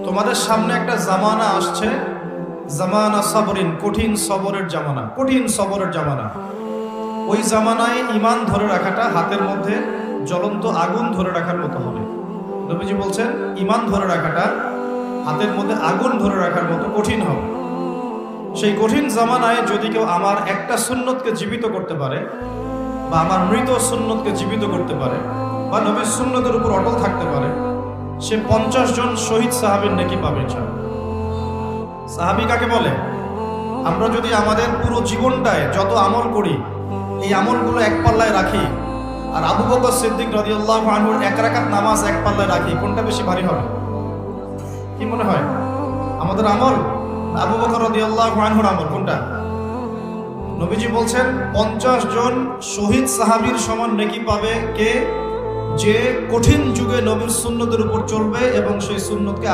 তোমাদের সামনে একটা জামানা আসছে, জামানা সবরিন, কঠিন সবরের জামানা, কঠিন সবরের জামানা। ওই জামানায় ঈমান ধরে রাখাটা হাতের মধ্যে জ্বলন্ত আগুন ধরে রাখার মতো হবে। নবীজি বলছেন ঈমান ধরে রাখাটা হাতের মধ্যে আগুন ধরে রাখার মতো কঠিন হবে। সেই কঠিন জামানায় যদি কেউ আমার একটা সুন্নতকে জীবিত করতে পারে, বা আমার মৃত সুন্নতকে জীবিত করতে পারে, বা নবীর সুন্নতের উপর অটল থাকতে পারে, সে 50 জন শহীদ সাহাবীর নেকি পাবে ইনশাআল্লাহ। সাহাবী কাকে বলে? আমরা যদি আমাদের পুরো জীবনটায় যত আমল করি, এই আমলগুলো এক পাল্লায় রাখি, আর আবু বকর সিদ্দিক রাদিয়াল্লাহু আনহুর 1 রাকাত নামাজ এক পাল্লায় রাখি, কোনটা বেশি ভারী হবে? কি মনে হয়? আমাদের আমল আবু বকর রাদিয়াল্লাহু আনহুর আমল কোনটা? নবীজি বলছেন 50 জন শহীদ সাহাবীর সমান নেকি পাবে কে? যে কঠিন যুগে নবীর সুন্নতের উপর চলবে এবং সেই সুন্নতকে